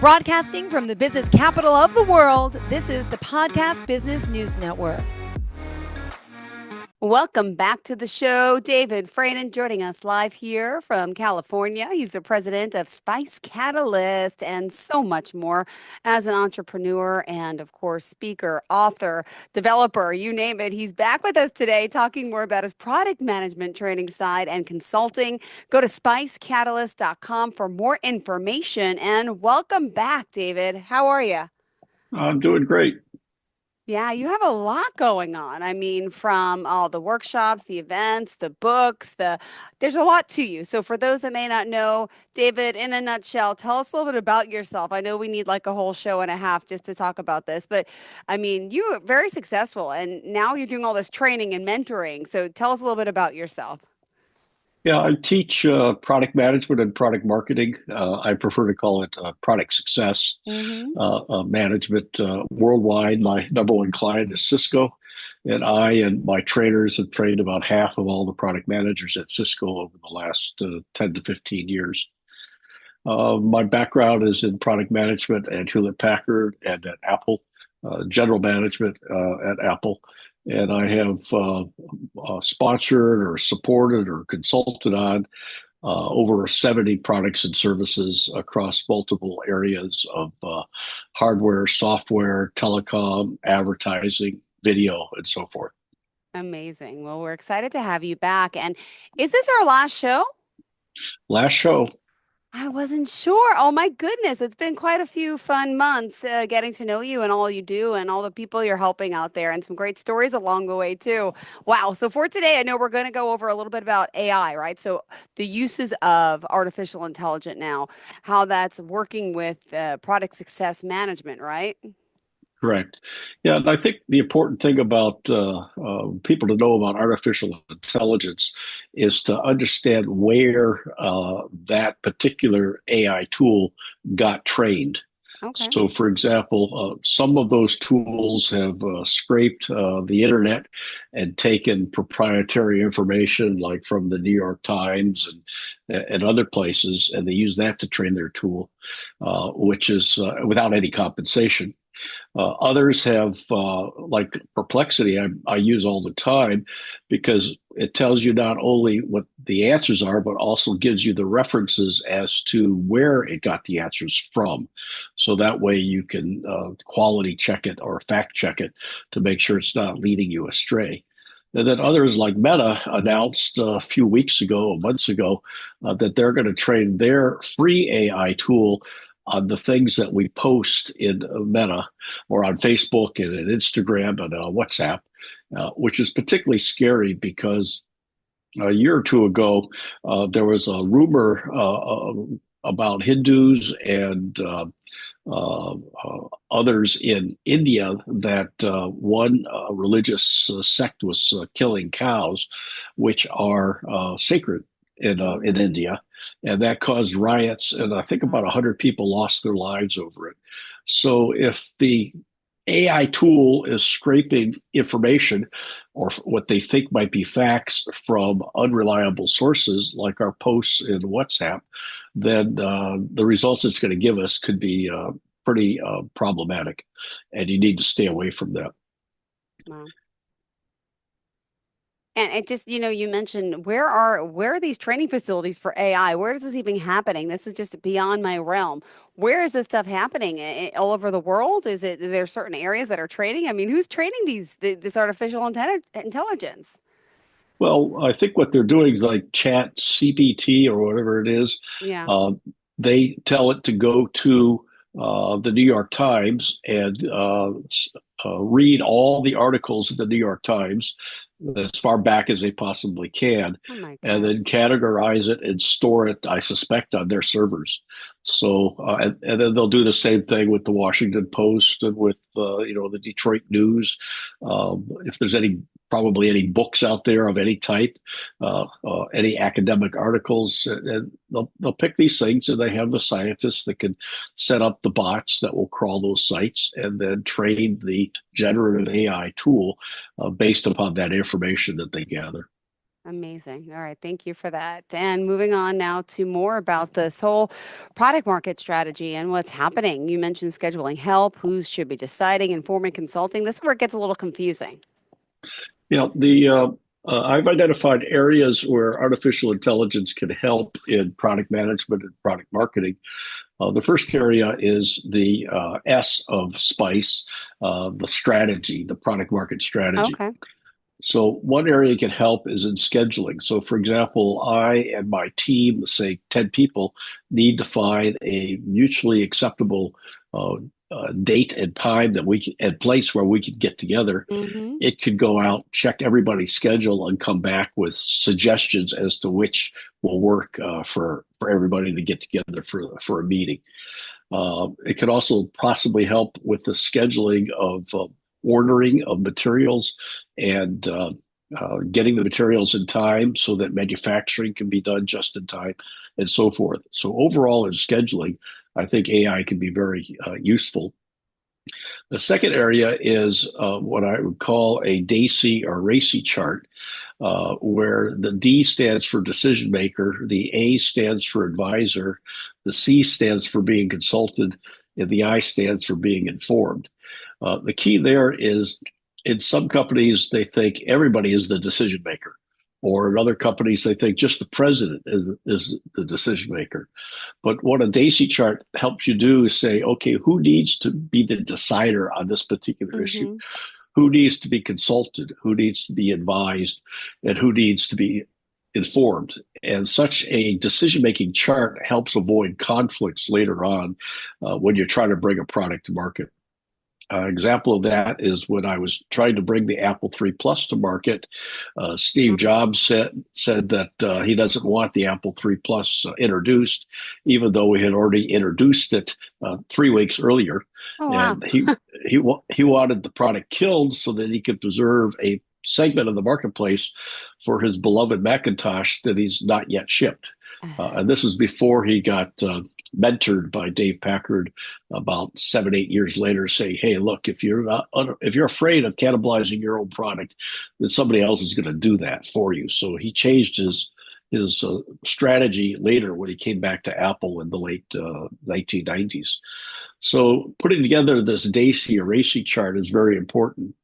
Broadcasting from the business capital of the world, this is the Podcast Business News Network. Welcome back to the show. David Fradin joining us live here from California. He's the president of Spice Catalyst and so much more as an entrepreneur and, of course, speaker, author, developer, you name it. He's back with us today talking more about his product management training side and consulting. Go to spicecatalyst.com for more information. And welcome back, David. How are you? I'm doing great. Yeah, you have a lot going on. I mean, from all the workshops, the events, the books, there's a lot to you. So for those that may not know, David, in a nutshell, tell us a little bit about yourself. I know we need like a whole show and a half just to talk about this, but I mean, you are very successful and now you're doing all this training and mentoring. So tell us a little bit about yourself. Yeah, I teach product management and product marketing. I prefer to call it product success Mm-hmm. management worldwide. My number one client is Cisco, and I and my trainers have trained about half of all the product managers at Cisco over the last 10 to 15 years. My background is in product management at Hewlett Packard and at Apple, general management at Apple. And I have sponsored or supported or consulted on over 70 products and services across multiple areas of hardware, software, telecom, advertising, video, and so forth. Amazing. Well, we're excited to have you back. And is this our last show? Last show. I wasn't sure. Oh my goodness. It's been quite a few fun months getting to know you and all you do and all the people you're helping out there and some great stories along the way too. Wow. So for today, I know we're going to go over a little bit about AI, right? So the uses of artificial intelligence now, how that's working with product success management, right? Correct. Yeah, and I think the important thing about people to know about artificial intelligence is to understand where that particular AI tool got trained. Okay. So, for example, some of those tools have scraped the internet and taken proprietary information, like from the New York Times and other places, and they use that to train their tool, which is without any compensation. Others have, like Perplexity, I use all the time because it tells you not only what the answers are, but also gives you the references as to where it got the answers from. So that way you can quality check it or fact check it to make sure it's not leading you astray. And then others like Meta announced a few weeks ago, months ago, that they're going to train their free AI tool on the things that we post in Meta or on Facebook and in Instagram and WhatsApp, which is particularly scary because a year or two ago, there was a rumor about Hindus and others in India that one religious sect was killing cows, which are sacred in India, and that caused riots. And I think about 100 people lost their lives over it. So if the AI tool is scraping information or what they think might be facts from unreliable sources like our posts in WhatsApp, then the results it's going to give us could be pretty problematic, and you need to stay away from that. Wow. And it just, you mentioned where are these training facilities for AI? Where is this even happening? This is just beyond my realm. Where is this stuff happening? All over the world? Are there certain areas that are training? I mean, who's training this artificial intelligence? Well, I think what they're doing is like Chat CPT or whatever it is. Yeah. Uh, they tell it to go to the New York Times and read all the articles of the New York Times as far back as they possibly can, Oh my and then gosh. categorize it and store it, I suspect, on their servers. So, and then they'll do the same thing with the Washington Post and with, the Detroit News. If there's probably any books out there of any type, any academic articles, and they'll pick these things, and they have the scientists that can set up the bots that will crawl those sites and then train the generative AI tool based upon that information that they gather. Amazing. All right. Thank you for that. And moving on now to more about this whole product market strategy and what's happening. You mentioned scheduling help, who should be deciding, informing, consulting. This is where it gets a little confusing. I've identified areas where artificial intelligence can help in product management and product marketing. The first area is the S of SPICE, the strategy, the product market strategy. Okay. So one area can help is in scheduling. So for example, I and my team, say 10 people, need to find a mutually acceptable uh, date and time that we can, and place where we could get together. Mm-hmm. It could go out, check everybody's schedule, and come back with suggestions as to which will work for everybody to get together for a meeting. It could also possibly help with the scheduling of ordering of materials and getting the materials in time so that manufacturing can be done just in time and so forth. So overall in scheduling, I think AI can be very useful. The second area is what I would call a DACY or RACY chart, where the D stands for decision maker, the A stands for advisor, the C stands for being consulted, and the I stands for being informed. The key there is in some companies, they think everybody is the decision maker. Or in other companies, they think just the president is the decision maker. But what a DACY chart helps you do is say, okay, who needs to be the decider on this particular issue? Mm-hmm. Who needs to be consulted? Who needs to be advised? And who needs to be informed? And such a decision-making chart helps avoid conflicts later on when you're trying to bring a product to market. Example of that is when I was trying to bring the Apple III Plus to market. Steve Jobs said that he doesn't want the Apple III Plus introduced, even though we had already introduced it 3 weeks earlier. Oh, wow. And he wanted the product killed so that he could preserve a segment of the marketplace for his beloved Macintosh that he's not yet shipped. And this is before he got mentored by Dave Packard about 7, 8 years later, saying, "Hey, look, if you're afraid of cannibalizing your own product, then somebody else is going to do that for you." So he changed his strategy later when he came back to Apple in the late 1990s. So putting together this DACY or RACY chart is very important.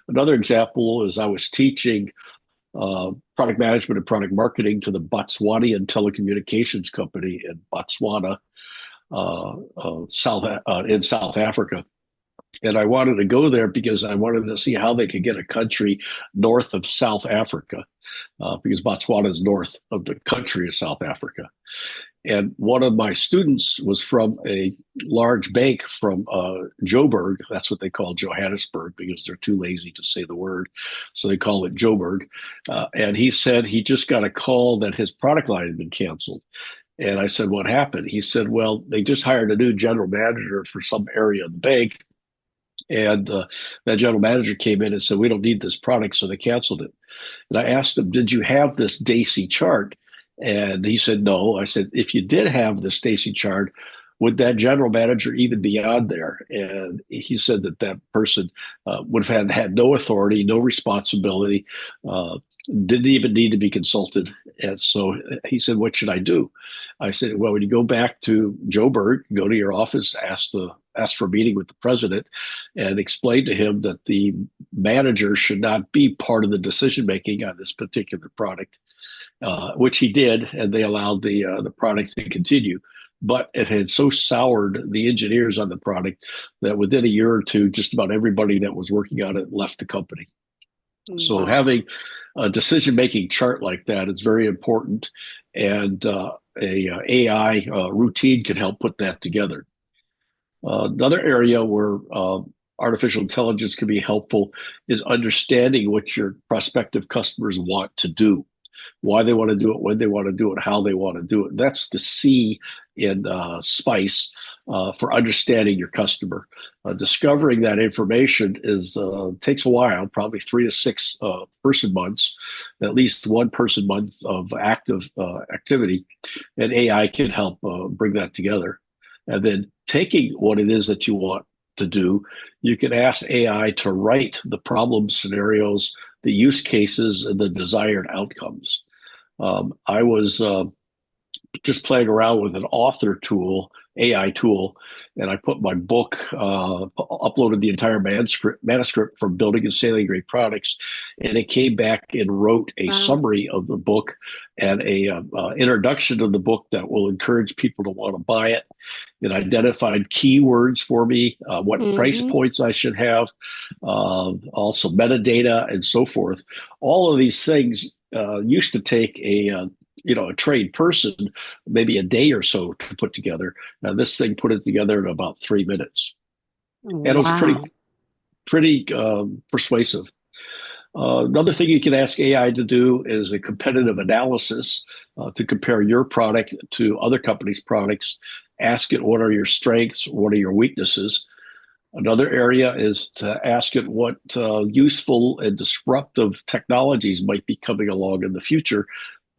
Another example is I was teaching product management and product marketing to the Botswanian telecommunications company in Botswana, in South Africa. And I wanted to go there because I wanted to see how they could get a country north of South Africa, because Botswana is north of the country of South Africa. And one of my students was from a large bank from Joburg. That's what they call Johannesburg because they're too lazy to say the word. So they call it Joburg. And he said he just got a call that his product line had been canceled. And I said, "What happened?" He said, "Well, they just hired a new general manager for some area of the bank. And that general manager came in and said, 'We don't need this product.' So they canceled it." And I asked him, "Did you have this DACY chart?" And he said, "No." I said, "If you did have the DACY chart, would that general manager even be on there?" And he said that that person would have had no authority, no responsibility, didn't even need to be consulted. And so he said, "What should I do?" I said, "Well, when you go back to Joburg, go to your office, ask for a meeting with the president, and explain to him that the manager should not be part of the decision making on this particular product." Which he did, and they allowed the product to continue. But it had so soured the engineers on the product that within a year or two, just about everybody that was working on it left the company. So Wow. having a decision-making chart like that is very important, and a AI routine can help put that together. Another area where artificial intelligence can be helpful is understanding what your prospective customers want to do, why they want to do it, when they want to do it, how they want to do it. That's the C in SPICE for understanding your customer. Discovering that information takes a while, probably 3 to 6 person months, at least 1 person month of active activity, and AI can help bring that together. And then taking what it is that you want to do, you can ask AI to write the problem scenarios, the use cases and the desired outcomes. I was just playing around with an author tool, AI tool, and I put my book, uploaded the entire manuscript from Building and Sailing Great Products, and it came back and wrote a summary of the book and a introduction to the book that will encourage people to want to buy it. It identified keywords for me, what price points I should have, also metadata and so forth. All of these things used to take a trained person maybe a day or so to put together. Now this thing put it together in about 3 minutes, and it was pretty persuasive. Another thing you can ask AI to do is a competitive analysis to compare your product to other companies' products. Ask it, what are your strengths? What are your weaknesses? Another area is to ask it what useful and disruptive technologies might be coming along in the future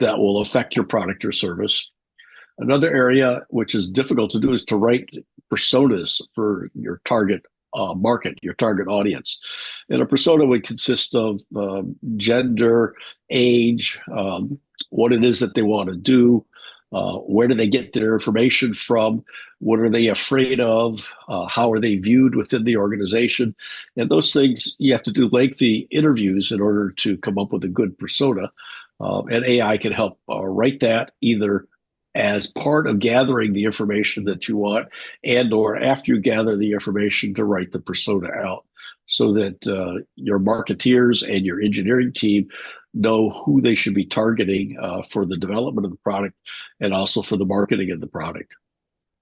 that will affect your product or service. Another area which is difficult to do is to write personas for your target market, your target audience. And a persona would consist of gender, age, what it is that they want to do, where do they get their information from, what are they afraid of, how are they viewed within the organization. And those things, you have to do lengthy interviews in order to come up with a good persona. And AI can help write that either as part of gathering the information that you want, and or after you gather the information to write the persona out, so that your marketeers and your engineering team know who they should be targeting for the development of the product and also for the marketing of the product.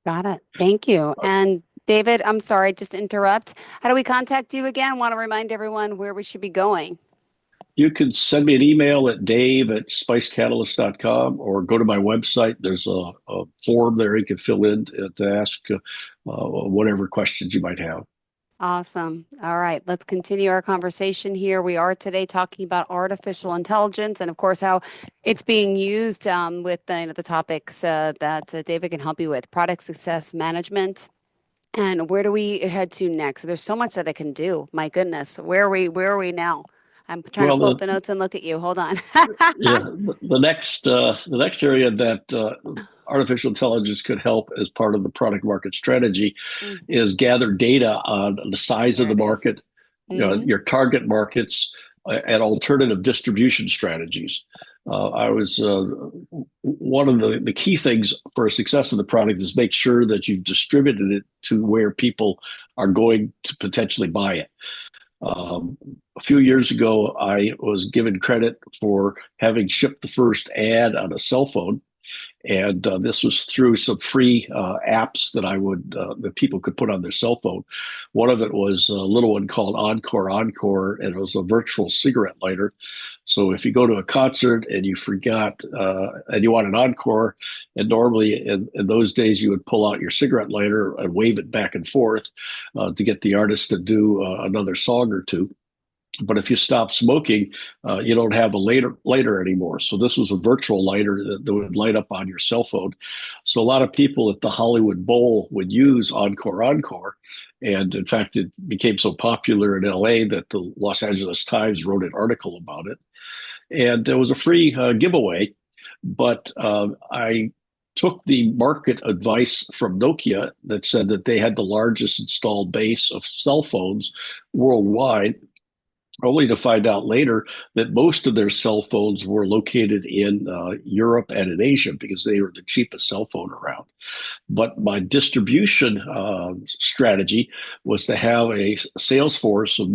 Got it. Thank you. And David, I'm sorry, just to interrupt. How do we contact you again? I want to remind everyone where we should be going. You can send me an email at dave@spicecatalyst.com or go to my website. There's a form there you can fill in to ask whatever questions you might have. Awesome. All right, let's continue our conversation here. We are today talking about artificial intelligence and, of course, how it's being used with the topics that David can help you with, product success management. And where do we head to next? There's so much that it can do. My goodness, where are we now? I'm trying to pull up the notes and look at you. Hold on. Yeah, the next area that artificial intelligence could help as part of the product market strategy is gather data on the size of the market, your target markets, and alternative distribution strategies. One of the key things for a success of the product is make sure that you've distributed it to where people are going to potentially buy it. A few years ago, I was given credit for having shipped the first ad on a cell phone, and this was through some free apps that people could put on their cell phone. One of it was a little one called Encore, and it was a virtual cigarette lighter. So if you go to a concert and you forgot and you want an encore, and normally in those days you would pull out your cigarette lighter and wave it back and forth to get the artist to do another song or two. But if you stop smoking, you don't have a lighter anymore. So this was a virtual lighter that would light up on your cell phone. So a lot of people at the Hollywood Bowl would use Encore. And in fact, it became so popular in LA that the Los Angeles Times wrote an article about it. And there was a free giveaway, but I took the market advice from Nokia that said that they had the largest installed base of cell phones worldwide, only to find out later that most of their cell phones were located in Europe and in Asia because they were the cheapest cell phone around. But my distribution strategy was to have a sales force of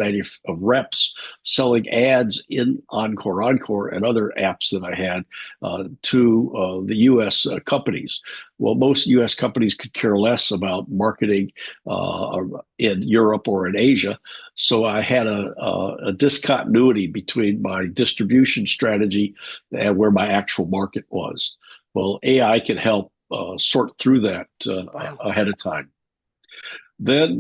reps selling ads in Encore and other apps that I had to the U.S. Companies. Well, most U.S. companies could care less about marketing in Europe or in Asia. So I had a discontinuity between my distribution strategy and where my actual market was. Well, AI can help sort through that ahead of time. Then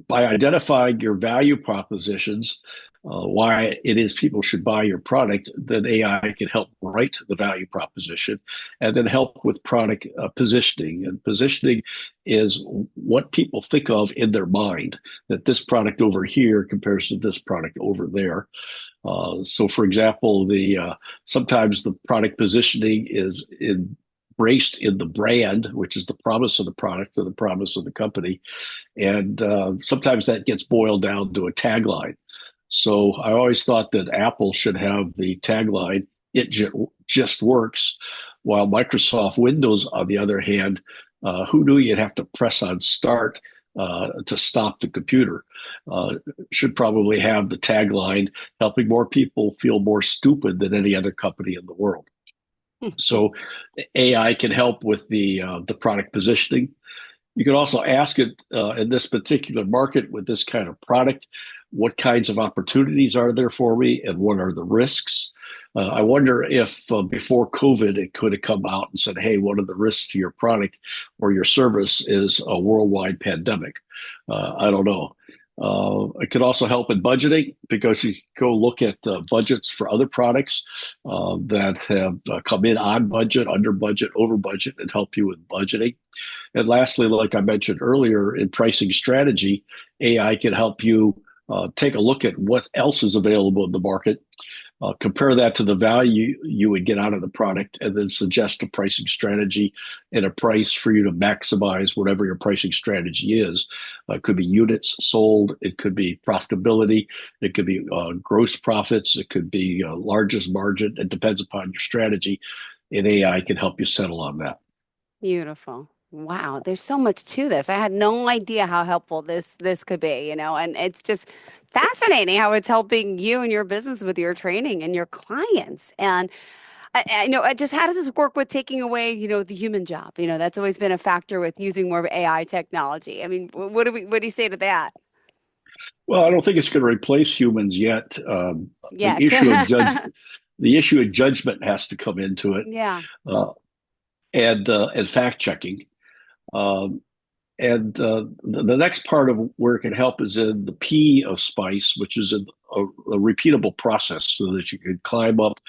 by identifying your value propositions, why it is people should buy your product, then AI can help write the value proposition and then help with product positioning. And positioning is what people think of in their mind, that this product over here compares to this product over there. So, for example, the sometimes the product positioning is embraced in the brand, which is the promise of the product or the promise of the company, and sometimes that gets boiled down to a tagline. So I always thought that Apple should have the tagline, "It just works," while Microsoft Windows, on the other hand, who knew you'd have to press on start to stop the computer? Should probably have the tagline, "Helping more people feel more stupid than any other company in the world." So AI can help with the product positioning. You can also ask it in this particular market with this kind of product, what kinds of opportunities are there for me and what are the risks? I wonder if before COVID, it could have come out and said, hey, one of the risks to your product or your service is a worldwide pandemic. I don't know. It could also help in budgeting because you go look at budgets for other products that have come in on budget, under budget, over budget, and help you with budgeting. And lastly, like I mentioned earlier, in pricing strategy, AI can help you take a look at what else is available in the market, compare that to the value you would get out of the product, and then suggest a pricing strategy and a price for you to maximize whatever your pricing strategy is. It could be units sold, it could be profitability, it could be gross profits, it could be largest margin. It depends upon your strategy, and AI can help you settle on that. Beautiful. Wow, there's so much to this. I had no idea how helpful this could be, and it's just fascinating how it's helping you and your business with your training and your clients. And I know just how does this work with taking away, the human job? That's always been a factor with using more of AI technology. I mean, what do you say to that? Well, I don't think it's going to replace humans yet. The Yet. issue of the issue of judgment has to come into it, Yeah. uh, and fact checking. Um, and the next part of where it can help is in the P of Spice, which is a repeatable process, so that you can climb up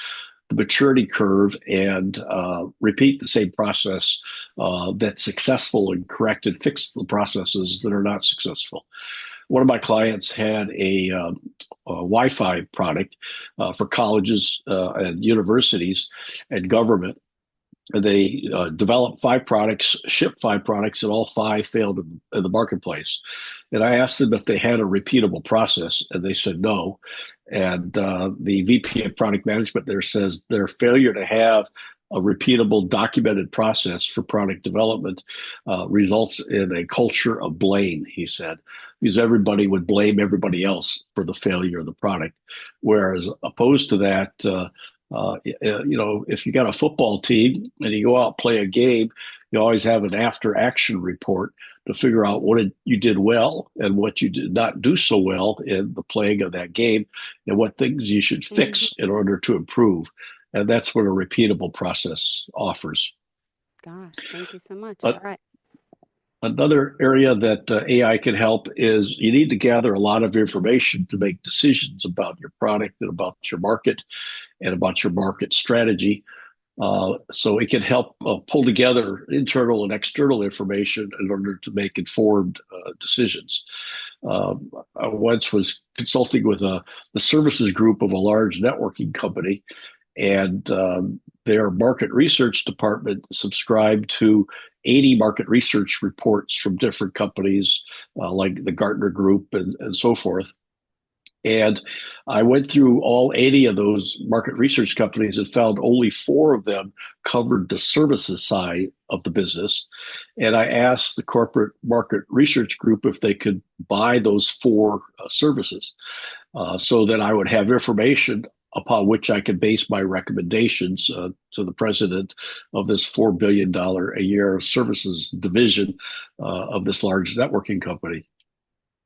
the maturity curve and repeat the same process that's successful and correct and fix the processes that are not successful. One of my clients had a Wi-Fi product for colleges and universities and government. And they developed 5 products, shipped 5 products, and all 5 failed in the marketplace. And I asked them if they had a repeatable process, and they said no. And the VP of product management there says their failure to have a repeatable, documented process for product development results in a culture of blame, he said, because everybody would blame everybody else for the failure of the product. Whereas opposed to that, if you got a football team and you go out and play a game, you always have an after action report to figure out what you did well and what you did not do so well in the playing of that game and what things you should Hmm. fix in order to improve. And that's what a repeatable process offers. Gosh, thank you so much. All But right. another area that AI can help is you need to gather a lot of information to make decisions about your product and about your market and about your market strategy. So it can help pull together internal and external information in order to make informed decisions. I once was consulting with the services group of a large networking company, and their market research department subscribed to 80 market research reports from different companies, like the Gartner Group and so forth. And I went through all 80 of those market research companies and found only 4 of them covered the services side of the business. And I asked the corporate market research group if they could buy those 4 services so that I would have information upon which I could base my recommendations to the president of this $4 billion a year services division of this large networking company.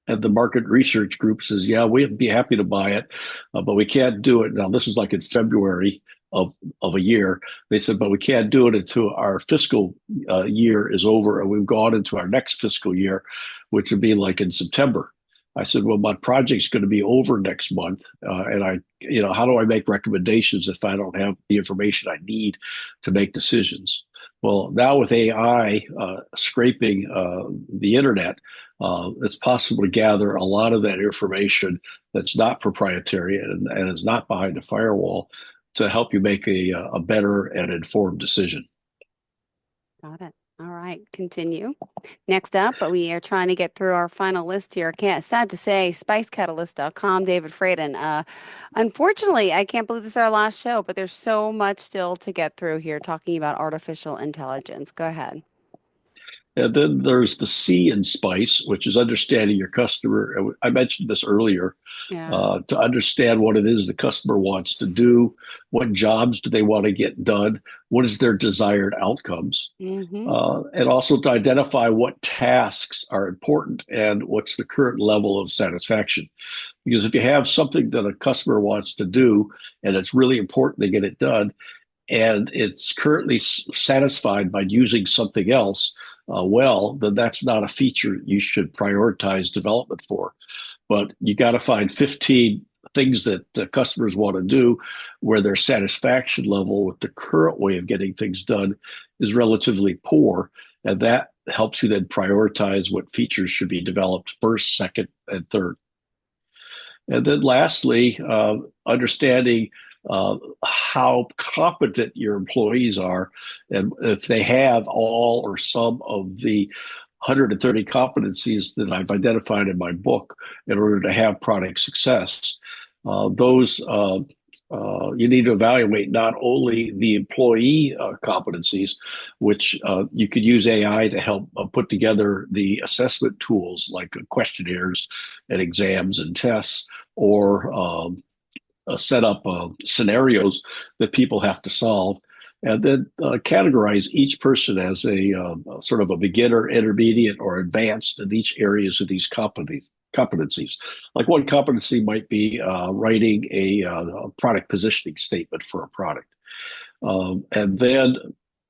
And the market research group says, yeah, we'd be happy to buy it, but we can't do it. Now, this is like in February of a year. They said, but we can't do it until our fiscal year is over and we've gone into our next fiscal year, which would be like in September. I said, well, my project's going to be over next month. How do I make recommendations if I don't have the information I need to make decisions? Well, now with AI scraping the internet, it's possible to gather a lot of that information that's not proprietary and is not behind a firewall to help you make a better and informed decision. Got it. All right, continue. Next up, but we are trying to get through our final list here. Can't, sad to say, spicecatalyst.com, David Fradin. Unfortunately, I can't believe this is our last show, but there's so much still to get through here talking about artificial intelligence. Go ahead. And then there's the C in SPICE, which is understanding your customer. I mentioned this earlier. Yeah. To understand what it is the customer wants to do, what jobs do they want to get done, what is their desired outcomes, Mm-hmm. and also to identify what tasks are important and what's the current level of satisfaction. Because if you have something that a customer wants to do and it's really important they get it done, and it's currently satisfied by using something else, then that's not a feature you should prioritize development for. But you got to find 15 things that customers want to do where their satisfaction level with the current way of getting things done is relatively poor. And that helps you then prioritize what features should be developed first, second, and third. And then lastly, understanding how competent your employees are, and if they have all or some of the 130 competencies that I've identified in my book in order to have product success. Those you need to evaluate not only the employee competencies, which you could use AI to help put together the assessment tools like questionnaires and exams and tests, or set up scenarios that people have to solve, and then categorize each person as a sort of a beginner, intermediate, or advanced in each areas of these competencies. Like one competency might be writing a product positioning statement for a product. And then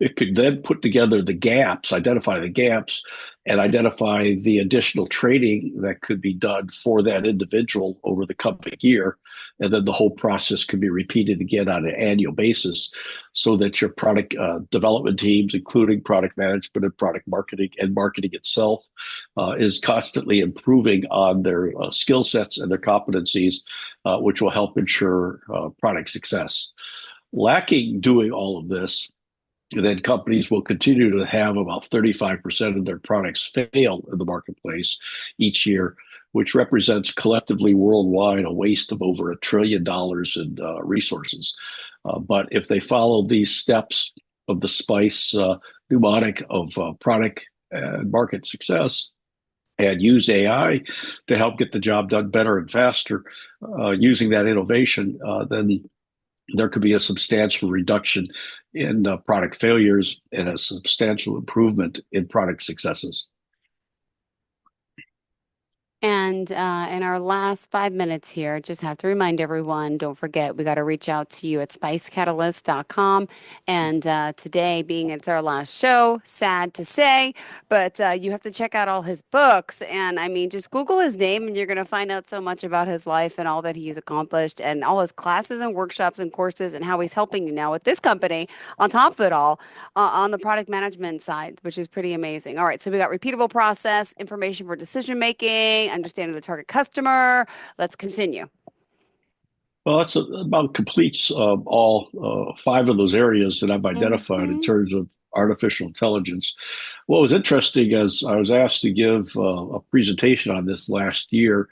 it could then put together the gaps, identify the gaps, and identify the additional training that could be done for that individual over the coming year. And then the whole process can be repeated again on an annual basis so that your product development teams, including product management and product marketing and marketing itself, is constantly improving on their skill sets and their competencies, which will help ensure product success. Lacking doing all of this, then companies will continue to have about 35% of their products fail in the marketplace each year, which represents collectively worldwide a waste of over $1 trillion in resources. But if they follow these steps of the SPICE mnemonic of product and market success, and use AI to help get the job done better and faster, using that innovation, then there could be a substantial reduction in product failures and a substantial improvement in product successes. And in our last 5 minutes here, just have to remind everyone, don't forget, we got to reach out to you at spicecatalyst.com. And today, being it's our last show, sad to say, but you have to check out all his books. And I mean, just Google his name and you're going to find out so much about his life and all that he's accomplished and all his classes and workshops and courses and how he's helping you now with this company on top of it all on the product management side, which is pretty amazing. All right, so we got repeatable process, information for decision making, understanding the target customer. Let's continue. Well, that's about completes all 5 of those areas that I've identified in terms of artificial intelligence. What was interesting is I was asked to give a presentation on this last year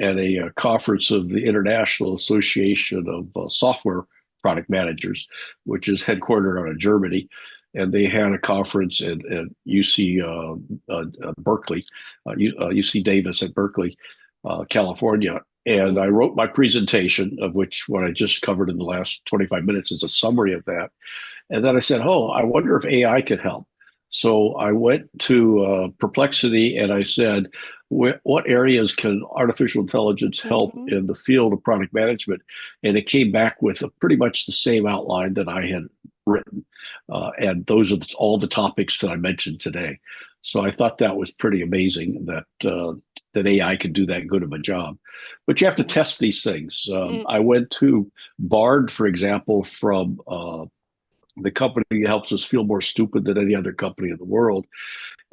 at a conference of the International Association of Software Product Managers, which is headquartered out of Germany. And they had a conference at UC Berkeley, UC Davis at Berkeley, California. And I wrote my presentation, of which what I just covered in the last 25 minutes is a summary of that. And then I said, oh, I wonder if AI could help. So I went to Perplexity and I said, what areas can artificial intelligence help in the field of product management? And it came back with pretty much the same outline that I had written. And those are all the topics that I mentioned today. So I thought that was pretty amazing that AI could do that good of a job. But you have to test these things. I went to Bard, for example, from the company helps us feel more stupid than any other company in the world.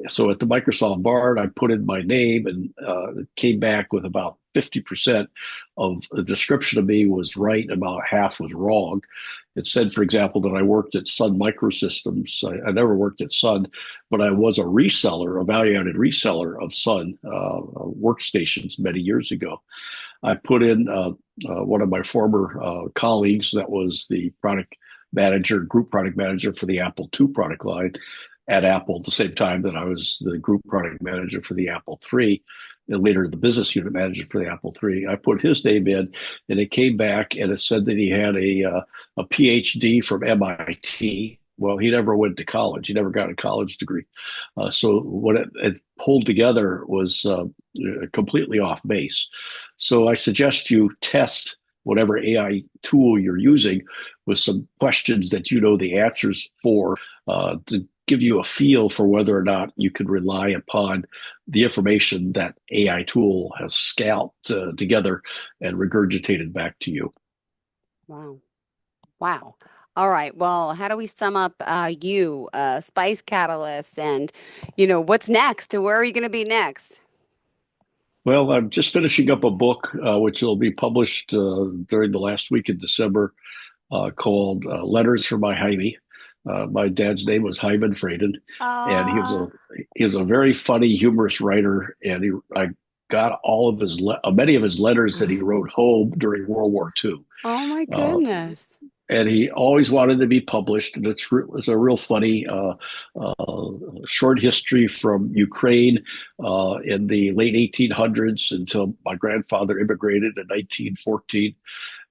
So at the Microsoft Bard, I put in my name, and it came back with about 50% of the description of me was right, about half was wrong. It said, for example, that I worked at Sun Microsystems. I never worked at Sun, but I was a reseller, a value-added reseller of Sun workstations many years ago. I put in one of my former colleagues that was the group product manager for the Apple II product line at Apple at the same time that I was the group product manager for the Apple III, and later the business unit manager for the Apple III. I put his name in, and it came back, and it said that he had a PhD from MIT. Well, he never went to college. He never got a college degree. So what it pulled together was completely off base. So I suggest you test whatever AI tool you're using with some questions that you know the answers for, to give you a feel for whether or not you can rely upon the information that AI tool has scalped together and regurgitated back to you. Wow. Wow. All right. Well, how do we sum up you, Spice Catalyst, and, what's next? Where are you going to be next? Well, I'm just finishing up a book, which will be published during the last week in December, called Letters from My Jaime. My dad's name was Hyman Fradin, and he was a very funny, humorous writer. And I got all of many of his letters that he wrote home during World War II. Oh my goodness! And he always wanted to be published. And it's a real funny short history from Ukraine in the late 1800s until my grandfather immigrated in 1914,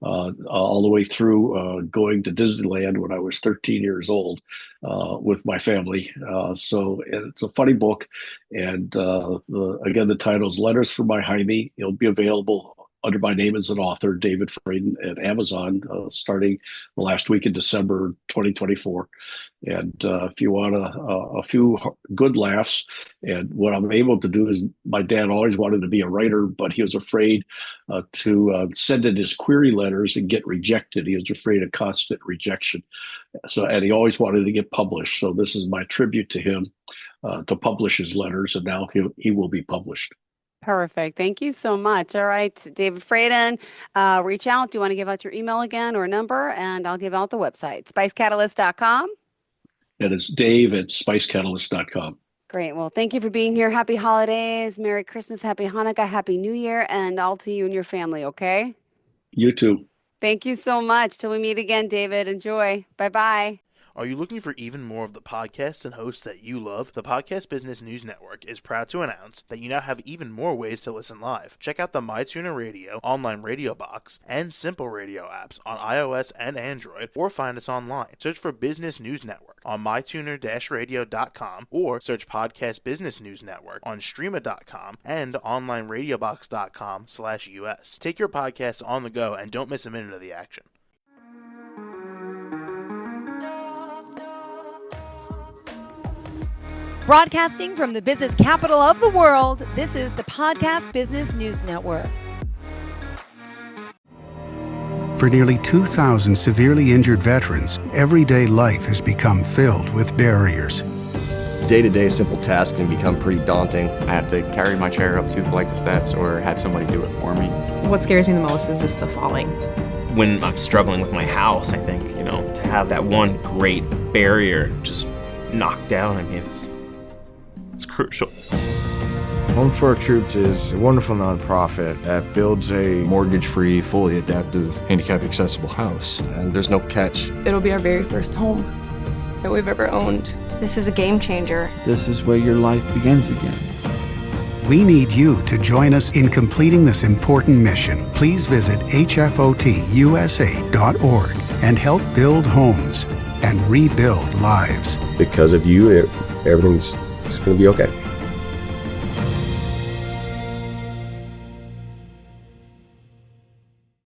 all the way through going to Disneyland when I was 13 years old with my family. So it's a funny book. And again, the title is Letters from My Jaime. It'll be available under my name as an author, David Fradin, at Amazon, starting the last week in December 2024. And if you want a few good laughs, and what I'm able to do is, my dad always wanted to be a writer, but he was afraid to send in his query letters and get rejected. He was afraid of constant rejection. And he always wanted to get published. So this is my tribute to him, to publish his letters, and now he will be published. Perfect. Thank you so much. All right, David Fradin, reach out. Do you want to give out your email again or number? And I'll give out the website, spicecatalyst.com. And it's Dave at spicecatalyst.com. Great. Well, thank you for being here. Happy holidays. Merry Christmas. Happy Hanukkah. Happy New Year. And all to you and your family, okay? You too. Thank you so much. Till we meet again, David. Enjoy. Bye-bye. Are you looking for even more of the podcasts and hosts that you love? The Podcast Business News Network is proud to announce that you now have even more ways to listen live. Check out the MyTuner Radio, online radio box, and Simple Radio apps on iOS and Android, or find us online. Search for Business News Network on mytuner-radio.com, or search Podcast Business News Network on streama.com and onlineradiobox.com/US. Take your podcast on the go and don't miss a minute of the action. Broadcasting from the business capital of the world, this is the Podcast Business News Network. For nearly 2,000 severely injured veterans, everyday life has become filled with barriers. Day-to-day simple tasks can become pretty daunting. I have to carry my chair up 2 flights of steps or have somebody do it for me. What scares me the most is just the falling. When I'm struggling with my house, I think, to have that one great barrier just knocked down, it's crucial. Home for Our Troops is a wonderful nonprofit that builds a mortgage-free, fully adaptive, handicap-accessible house. And there's no catch. It'll be our very first home that we've ever owned. This is a game changer. This is where your life begins again. We need you to join us in completing this important mission. Please visit hfotusa.org and help build homes and rebuild lives. Because of you, everything's going to be okay.